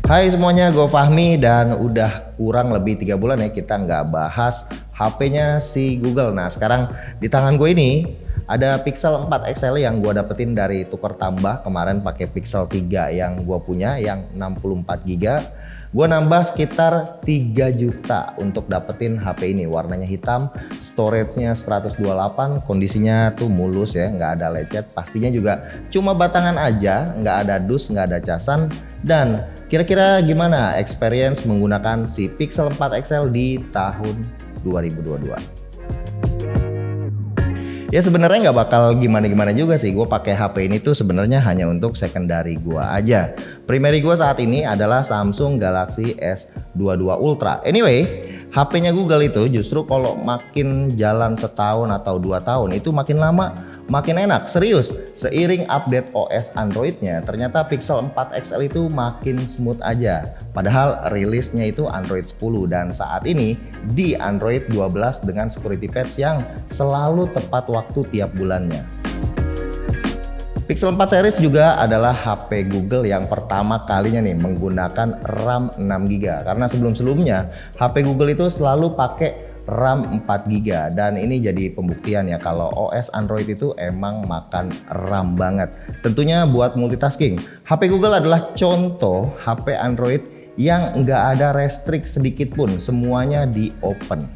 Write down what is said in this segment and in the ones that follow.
Hai semuanya, gue Fahmi dan udah kurang lebih 3 bulan ya kita nggak bahas HP-nya si Google. Nah sekarang di tangan gue ini ada Pixel 4 XL yang gue dapetin dari tukar tambah. Kemarin pakai Pixel 3 yang gue punya yang 64 GB. Gue nambah sekitar 3 juta untuk dapetin HP ini. Warnanya hitam, storage-nya 128, kondisinya tuh mulus ya, nggak ada lecet. Pastinya juga cuma batangan aja, nggak ada dus, nggak ada casan. Dan kira-kira gimana experience menggunakan si Pixel 4 XL di tahun 2022? Ya sebenarnya nggak bakal gimana-gimana juga sih. Gue pakai HP ini tuh sebenarnya hanya untuk secondary gue aja. Primary gue saat ini adalah Samsung Galaxy S22 Ultra. Anyway, HP-nya Google itu justru kalau makin jalan setahun atau 2 tahun itu makin lama makin enak. Serius, seiring update OS Android-nya ternyata Pixel 4 XL itu makin smooth aja. Padahal rilisnya itu Android 10 dan saat ini di Android 12 dengan security patch yang selalu tepat waktu tiap bulannya. Pixel 4 series juga adalah HP Google yang pertama kalinya nih menggunakan RAM 6GB karena sebelum-sebelumnya HP Google itu selalu pakai RAM 4GB dan ini jadi pembuktian ya kalau OS Android itu emang makan RAM banget. Tentunya buat multitasking, HP Google adalah contoh HP Android yang nggak ada restrik sedikit pun, semuanya di open.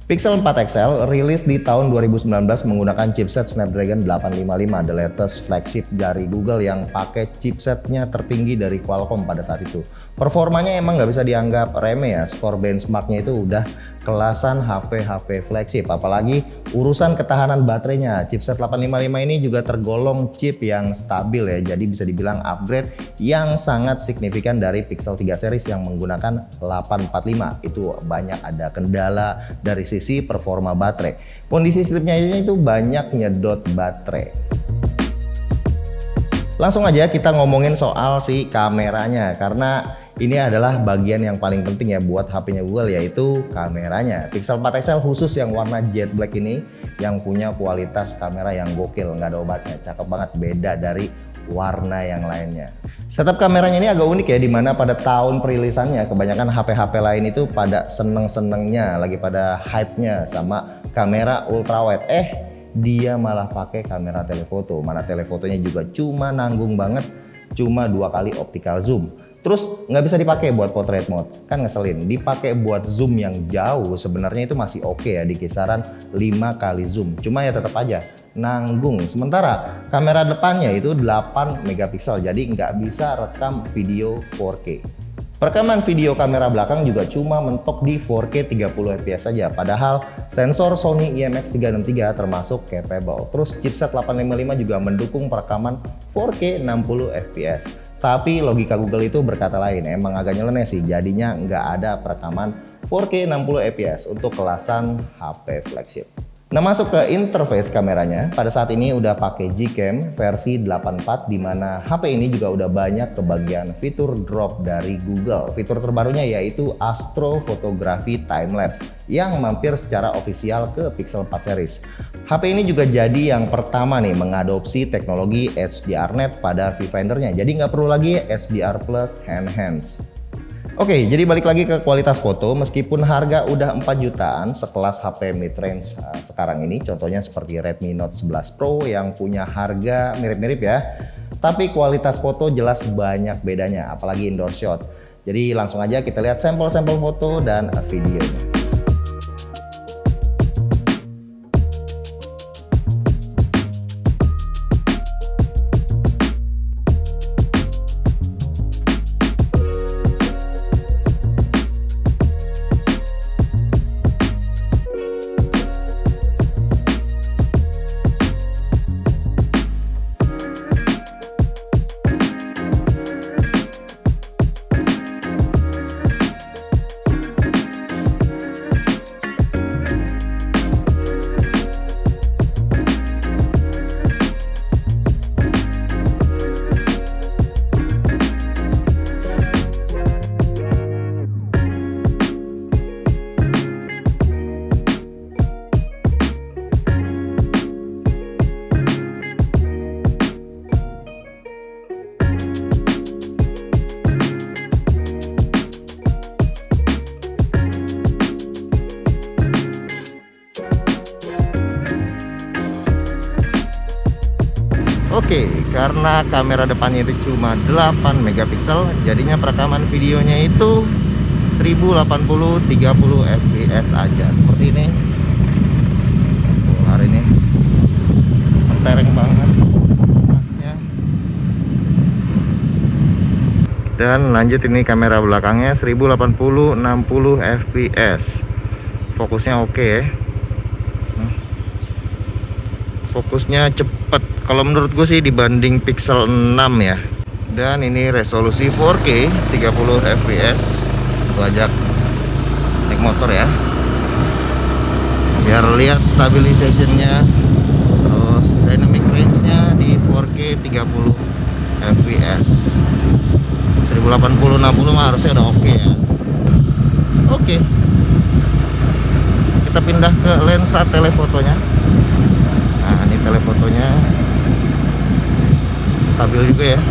Pixel 4 XL rilis di tahun 2019 menggunakan chipset Snapdragon 855, the latest flagship dari Google yang pakai chipsetnya tertinggi dari Qualcomm pada saat itu. Performanya emang nggak bisa dianggap remeh ya, skor benchmarknya itu udah kelasan HP flagship, apalagi urusan ketahanan baterainya. Chipset 855 ini juga tergolong chip yang stabil ya, jadi bisa dibilang upgrade yang sangat signifikan dari Pixel 3 series yang menggunakan 845. Itu banyak ada kendala dari sisi performa baterai. Kondisi sleepnya itu banyak nyedot baterai. Langsung aja kita ngomongin soal si kameranya karena ini adalah bagian yang paling penting ya buat HP-nya Google, yaitu kameranya. Pixel 4 XL khusus yang warna jet black ini yang punya kualitas kamera yang gokil, nggak ada obatnya, cakep banget, beda dari warna yang lainnya. Setup kameranya ini agak unik ya, dimana pada tahun perilisannya kebanyakan HP-HP lain itu pada seneng-senengnya, lagi pada hype-nya sama kamera ultrawide. Dia malah pakai kamera telefoto, mana telefotonya juga cuma nanggung banget, cuma 2 kali optical zoom. Terus nggak bisa dipakai buat portrait mode, kan ngeselin. Dipakai buat zoom yang jauh sebenarnya itu masih oke ya, di kisaran 5 kali zoom. Cuma ya tetap aja nanggung. Sementara kamera depannya itu 8 megapiksel, jadi nggak bisa rekam video 4K. Perekaman video kamera belakang juga cuma mentok di 4K 30 fps saja, padahal sensor Sony IMX363 termasuk capable. Terus chipset 855 juga mendukung perekaman 4K 60 fps. Tapi logika Google itu berkata lain, emang agak nyeleneh sih, jadinya nggak ada perekaman 4K 60 fps untuk kelasan HP flagship. Nah, masuk ke interface kameranya, pada saat ini udah pakai Gcam versi 84, dimana HP ini juga udah banyak kebagian fitur drop dari Google. Fitur terbarunya yaitu Astrophotography Timelapse yang mampir secara ofisial ke Pixel 4 series. HP ini juga jadi yang pertama nih mengadopsi teknologi HDRnet pada viewfindernya, jadi nggak perlu lagi HDR plus enhance. Oke, jadi balik lagi ke kualitas foto, meskipun harga udah 4 jutaan sekelas HP mid-range sekarang ini, contohnya seperti Redmi Note 11 Pro yang punya harga mirip-mirip ya, tapi kualitas foto jelas banyak bedanya, apalagi indoor shot. Jadi langsung aja kita lihat sampel-sampel foto dan videonya. Oke, karena kamera depannya itu cuma 8 megapiksel, jadinya perekaman videonya itu 1080 30 fps aja. Seperti ini. Hari ini mentereng banget panasnya. Dan lanjut, ini kamera belakangnya 1080 60 fps. Fokusnya oke ya. Fokusnya cepet kalau menurut gue sih dibanding Pixel 6 ya. Dan ini resolusi 4K 30 fps. Gue ajak naik motor ya, biar lihat stabilizationnya. Terus dynamic range-nya di 4K 30 fps. 1080 60 mah harusnya udah oke ya. Oke, kita pindah ke lensa telefotonya. Nah, ini telefotonya stabil juga ya.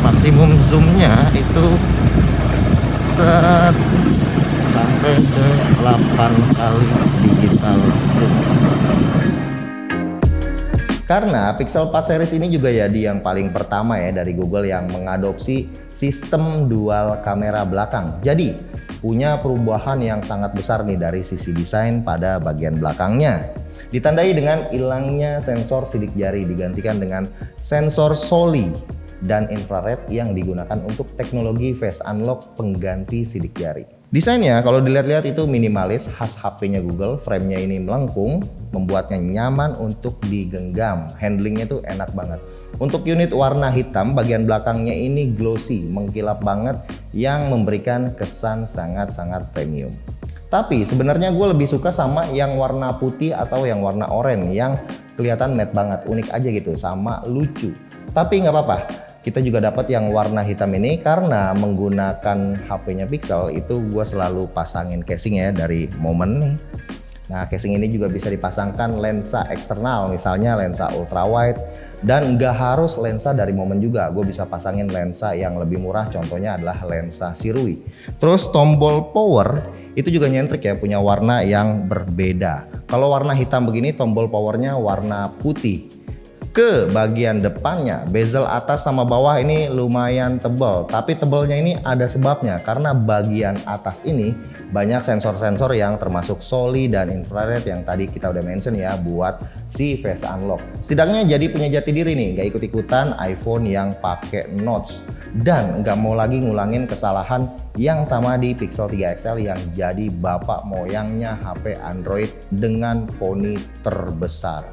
Maksimum zoomnya itu sampai ke 8 kali digital zoom. Karena Pixel 4 series ini juga jadi yang paling pertama ya dari Google yang mengadopsi sistem dual kamera belakang. Jadi punya perubahan yang sangat besar nih dari sisi desain pada bagian belakangnya. Ditandai dengan hilangnya sensor sidik jari, digantikan dengan sensor Soli dan infrared yang digunakan untuk teknologi face unlock pengganti sidik jari. Desainnya kalau dilihat-lihat itu minimalis, khas HP-nya Google. Frame-nya ini melengkung, membuatnya nyaman untuk digenggam. Handlingnya tuh enak banget. Untuk unit warna hitam, bagian belakangnya ini glossy, mengkilap banget, yang memberikan kesan sangat-sangat premium. Tapi sebenarnya gue lebih suka sama yang warna putih atau yang warna oranye, yang kelihatan matte banget, unik aja gitu, sama lucu. Tapi nggak apa-apa, kita juga dapat yang warna hitam ini karena menggunakan HP-nya Pixel itu gue selalu pasangin casing ya dari Moment nih. Nah, casing ini juga bisa dipasangkan lensa eksternal, misalnya lensa ultrawide, dan nggak harus lensa dari Moment juga. Gue bisa pasangin lensa yang lebih murah, contohnya adalah lensa Sirui. Terus tombol power itu juga nyentrik ya, punya warna yang berbeda. Kalau warna hitam begini, tombol powernya warna putih. Ke bagian depannya, bezel atas sama bawah ini lumayan tebal, tapi tebalnya ini ada sebabnya karena bagian atas ini banyak sensor-sensor yang termasuk Soli dan infrared yang tadi kita udah mention ya buat si face unlock. Setidaknya jadi punya jati diri nih, nggak ikut-ikutan iPhone yang pakai notch dan nggak mau lagi ngulangin kesalahan yang sama di Pixel 3 XL yang jadi bapak moyangnya HP Android dengan poni terbesar.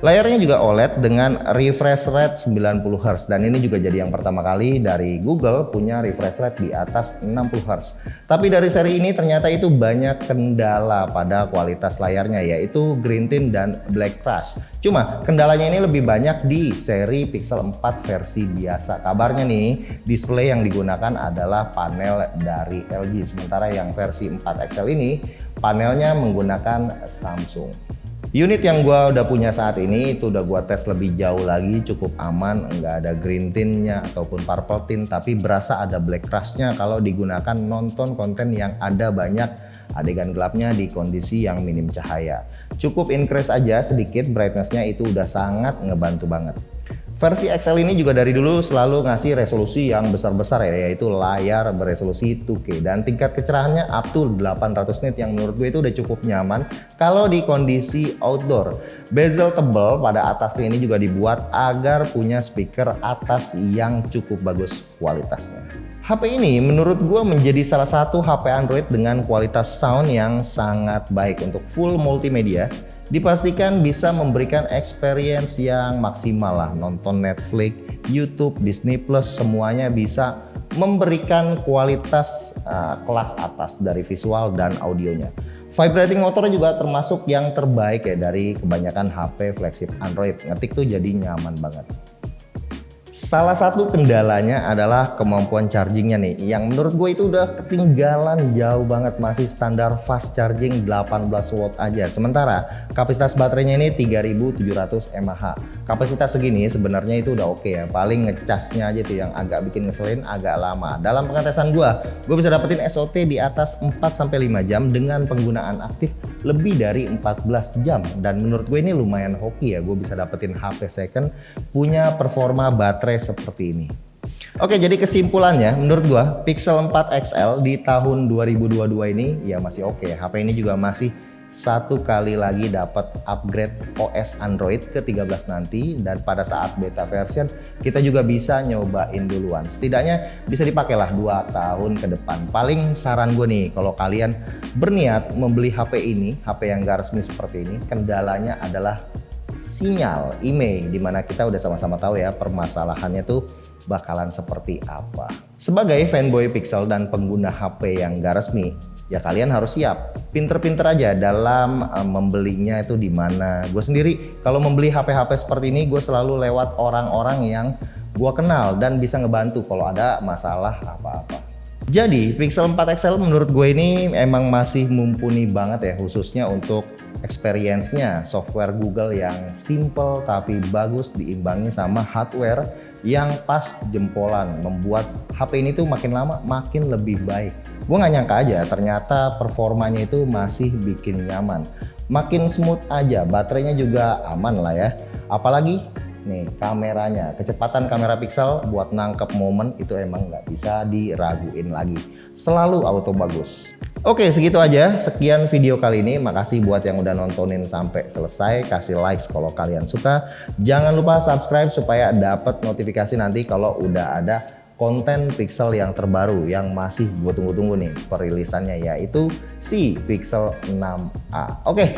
Layarnya juga OLED dengan refresh rate 90Hz, dan ini juga jadi yang pertama kali dari Google punya refresh rate di atas 60Hz. Tapi dari seri ini ternyata itu banyak kendala pada kualitas layarnya, yaitu green tint dan black crash. Cuma kendalanya ini lebih banyak di seri Pixel 4 versi biasa. Kabarnya nih, display yang digunakan adalah panel dari LG, sementara yang versi 4 XL ini panelnya menggunakan Samsung. Unit yang gua udah punya saat ini itu udah gua tes lebih jauh lagi, cukup aman, nggak ada green tint-nya ataupun purple tint, tapi berasa ada black crash-nya kalau digunakan nonton konten yang ada banyak adegan gelapnya di kondisi yang minim cahaya. Cukup increase aja sedikit brightness-nya, itu udah sangat ngebantu banget. Versi XL ini juga dari dulu selalu ngasih resolusi yang besar-besar ya, yaitu layar beresolusi 2K dan tingkat kecerahannya up to 800 nit yang menurut gue itu udah cukup nyaman kalau di kondisi outdoor. Bezel tebal pada atasnya ini juga dibuat agar punya speaker atas yang cukup bagus kualitasnya. HP ini menurut gue menjadi salah satu HP Android dengan kualitas sound yang sangat baik untuk full multimedia. Dipastikan bisa memberikan experience yang maksimal lah, nonton Netflix, YouTube, Disney Plus, semuanya bisa memberikan kualitas kelas atas dari visual dan audionya. Vibrating motor juga termasuk yang terbaik ya dari kebanyakan HP flagship Android. Ngetik tuh jadi nyaman banget. Salah satu kendalanya adalah kemampuan chargingnya nih, yang menurut gue itu udah ketinggalan jauh banget, masih standar fast charging 18 watt aja. Sementara kapasitas baterainya ini 3700 mAh. Kapasitas segini sebenarnya itu udah oke ya, paling ngecasnya aja tuh yang agak bikin ngeselin, agak lama. Dalam pengetesan gue bisa dapetin SOT di atas 4-5 jam dengan penggunaan aktif lebih dari 14 jam. Dan menurut gue ini lumayan hoki ya, gue bisa dapetin HP second punya performa baterai seperti ini. Oke, jadi kesimpulannya menurut gua Pixel 4 XL di tahun 2022 ini ya masih oke. HP ini juga masih satu kali lagi dapat upgrade OS Android ke 13 nanti, dan pada saat beta version kita juga bisa nyobain duluan. Setidaknya bisa dipakailah 2 tahun ke depan. Paling saran gue nih, kalau kalian berniat membeli HP ini, HP yang gak resmi seperti ini, kendalanya adalah sinyal IMEI, dimana kita udah sama-sama tahu ya permasalahannya tuh bakalan seperti apa. Sebagai fanboy Pixel dan pengguna HP yang gak resmi, ya kalian harus siap, pinter-pinter aja dalam membelinya itu di mana. Gue sendiri kalau membeli HP-HP seperti ini, gue selalu lewat orang-orang yang gue kenal dan bisa ngebantu kalau ada masalah apa-apa. Jadi Pixel 4 XL menurut gue ini emang masih mumpuni banget ya, khususnya untuk experience-nya, software Google yang simple tapi bagus diimbangi sama hardware yang pas jempolan, membuat HP ini tuh makin lama makin lebih baik. Gue gak nyangka aja ternyata performanya itu masih bikin nyaman, makin smooth aja, baterainya juga aman lah ya. Apalagi nih kameranya, kecepatan kamera Pixel buat nangkep momen itu emang nggak bisa diraguin lagi, selalu auto bagus. Oke, segitu aja, sekian video kali ini. Makasih buat yang udah nontonin sampai selesai, kasih like kalau kalian suka, jangan lupa subscribe supaya dapat notifikasi nanti kalau udah ada konten Pixel yang terbaru yang masih gue tunggu-tunggu nih perilisannya, yaitu si Pixel 6a. Oke,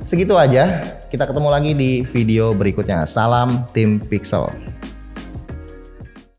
segitu aja, kita ketemu lagi di video berikutnya. Salam tim Pixel.